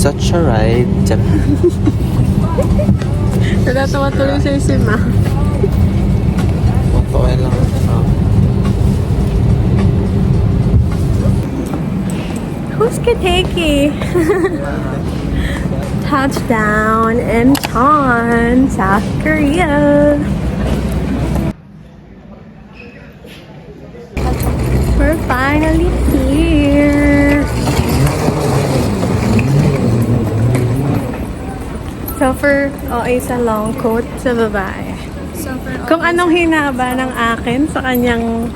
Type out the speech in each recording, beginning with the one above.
such a ride. Natatawa tuloy sa isim ah. Okay lang. Who's Kiteki? Touchdown in Incheon, South Korea. We're finally here. So for sa long coat sa babae. Kung anong hinaba ng akin sa kanyang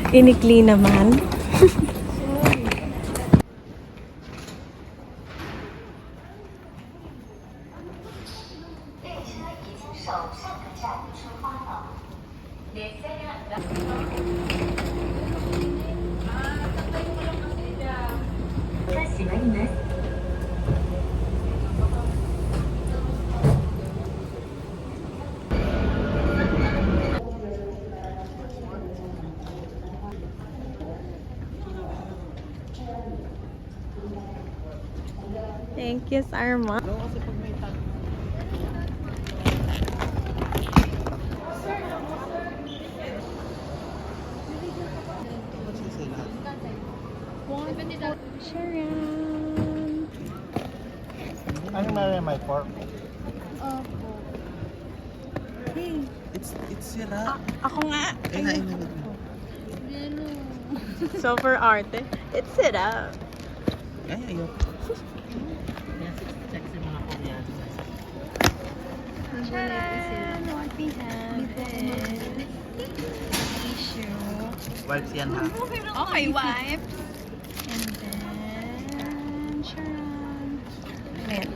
inikli naman. Thank you, Sarma. Sharon. Ano na may pork? Opo. Hey. It's sira. Ako nga. Ay. So for arte, it's it up. Ay, ayok. Sharon, what we have is tissue. Wipes yan ha. Okay, wipes. And then, Sharon. Ayan.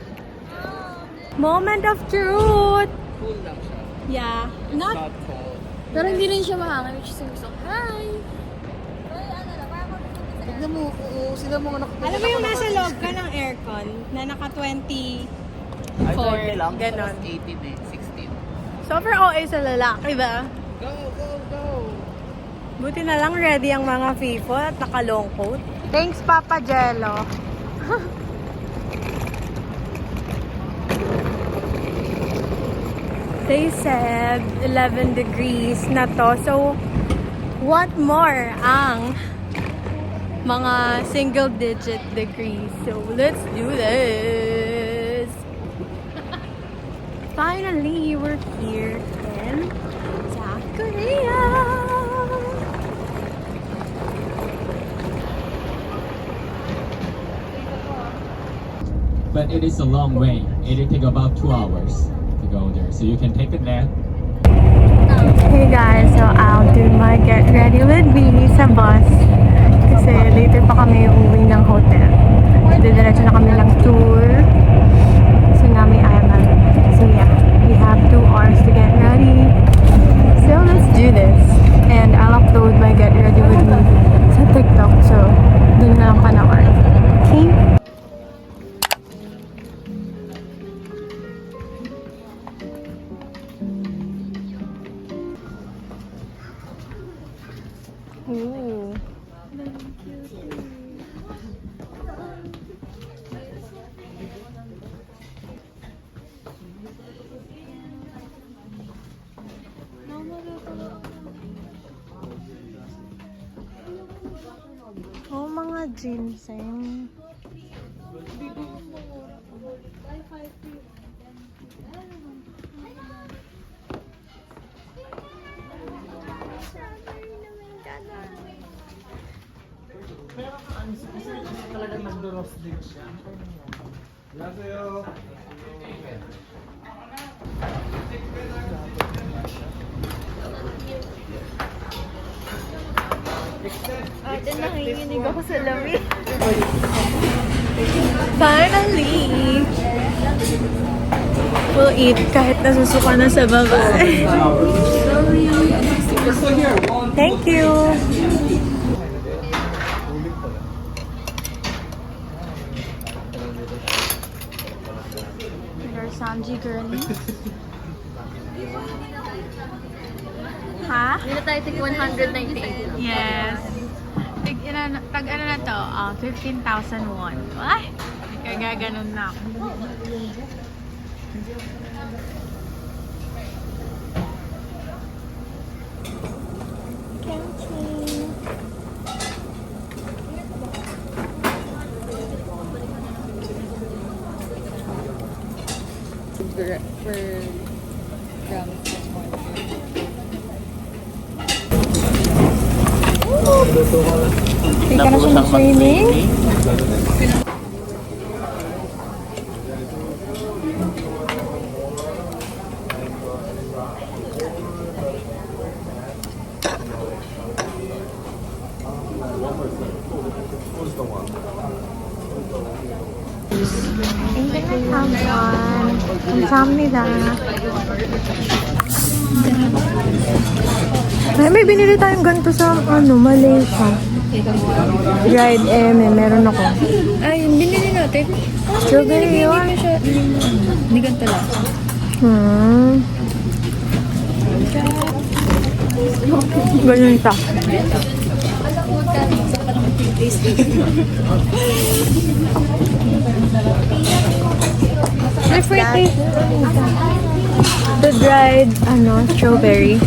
Moment of truth! Cool lang siya. Yeah. Not, Not cold. Pero hindi rin siya mahangin, which is gusto. Hi! Tignan mo, sila mga alam mo yung nasa loob ka ng aircon na naka 20 Ay, for 20 lang. ganon. 18 eh, 16. So for OA sa lalaki ba? Go, go, go! Buti na lang ready ang mga FIFO at naka long coat. Thanks, Papa Jello. They said 11 degrees na to. So, what more ang mga single-digit degrees? So, let's do this! Finally, we're here in South Korea! But it is a long way. It will take about 2 hours to go there. So you can take a nap. Hey guys, so I'll do my get ready with me sa bus. Kasi later pa kami uuwi ng hotel. So didiretso na kami lang tour. Tsunami Island. So yeah, we have 2 hours to get ready. So let's do this. And I'll upload my get ready with me sa TikTok. So dun na lang panawar. Okay? Ooh. Oh, mga ginseng. Pero kasi talagang nagdo-roast din siya. An녕하세요. Ate, nanginginig ako sa lamig. Finally! We'll eat kahit nasusuka na sa baba. Thank you! There's Samji girlie. Ha? Hindi na tayo tig 198. Yes. Tag ano na to? 15,000 won. Ay! Kaya gaganon na ako. Hindi ka na siya mag-swimming? 감사합니다. May binili tayong ganito sa Malaysia. Dried meron ako. Ay, yung binili natin. Strawberry yun. Hindi siya, hindi ganito lang. Ganyan siya. My fruit taste. The dried, strawberry.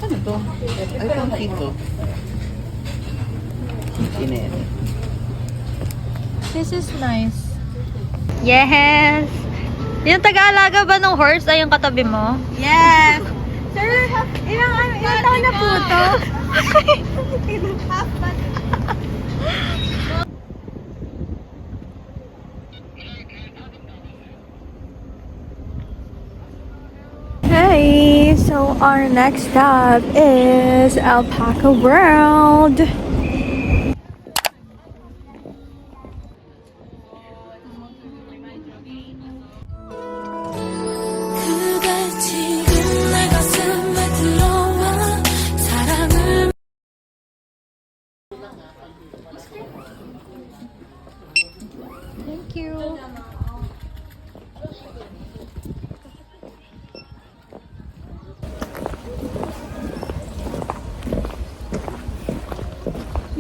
Ano to? Ay, pankito. Kinere. This is nice. Yes! Yung taga-alaga ba ng horse ay yung katabi mo? Yes! Sir, ilang taon na po to? Hey, so our next stop is Alpaca World. Thank you.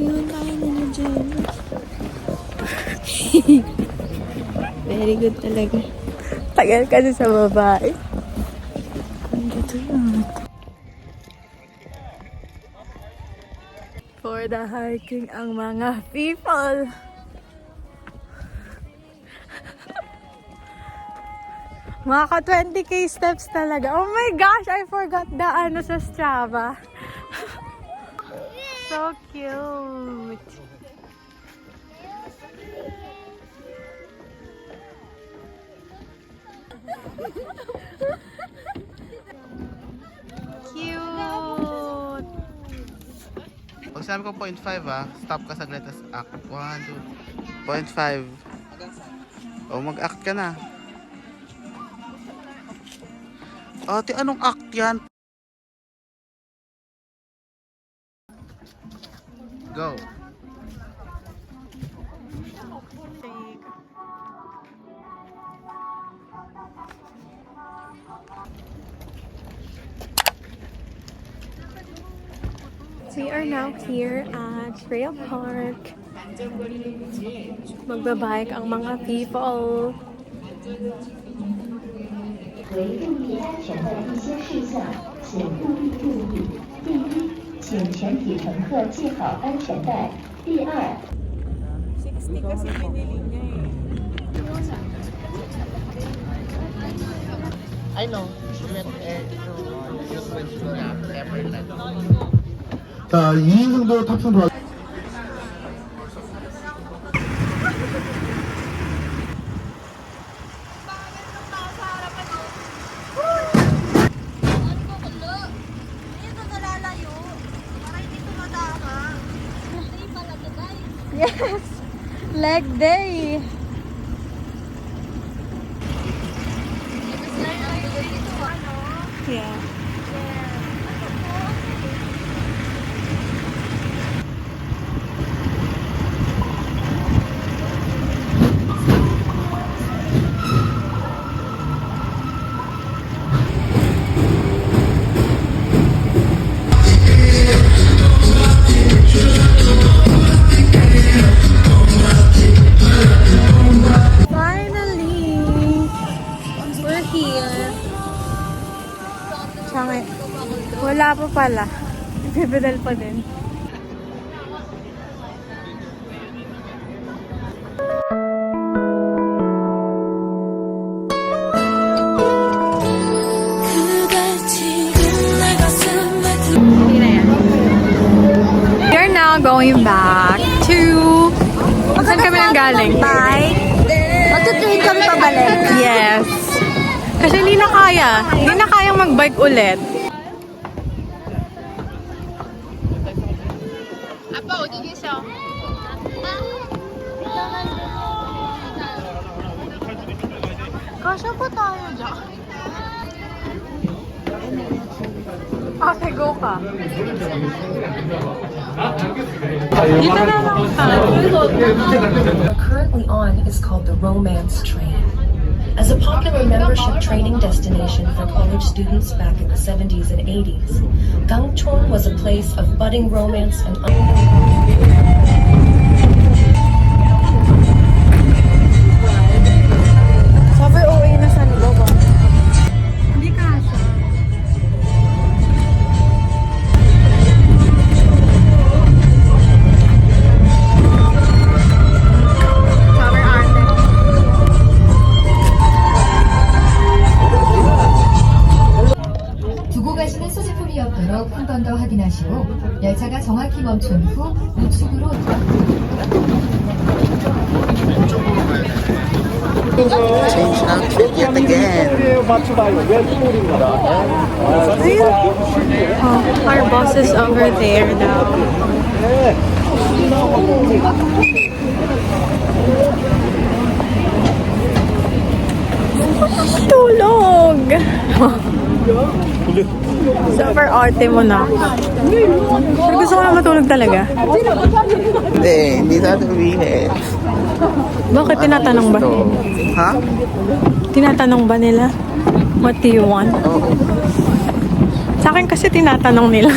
Yun tayo nila dyan. Very good talaga. Tagal kasi sa babae. Dito yun. For the hiking ang mga people. Maka 20k steps talaga. Oh my gosh, I forgot the sa Strava. So cute. Cute. Pag sabi ko 0.5 stop ka saglit as act. 1, 2, 0.5. O mag-act ka na. Ate, anong act yan? Go. We are now here at Trail Park. Magbabike ang mga people. 为注意安全的一些事项，请务必注意：第一，请全体乘客系好安全带；第二， 60 kasi binili niya I know. You went there to just went to Everland. 자, 2인 정도 탑승 도와. Yes! Leg day! Yeah. pala. Ibibidal pa din. We are now going back to... Saan kami nang galing? Magtutrain kami pabalik. Yes. Kasi hindi na kaya. Hindi na kayang mag-bike ulit. Kasya po tayo dyan. Ate, go ka. Dito na lang tayo. are currently on is called the Romance Train. As a popular membership training destination for college students back in the 70s and 80s, Gangchon was a place of budding romance and Sobrang OA na sa loob. Hindi kasha. Sobrang arte. 두고 가시는 소지품이 없도록 한 번 더 확인하시고 열차가 정확히 멈춘 후 우측으로 Change outfit yet again. Oh, our boss is over there now. Tulog! Super arte mo na. Pero gusto ko na matulog talaga. Hindi sasabihin. Bakit tinatanong ba? Ha? Tinatanong ba nila? What do you want? Oo. Sa akin kasi tinatanong nila.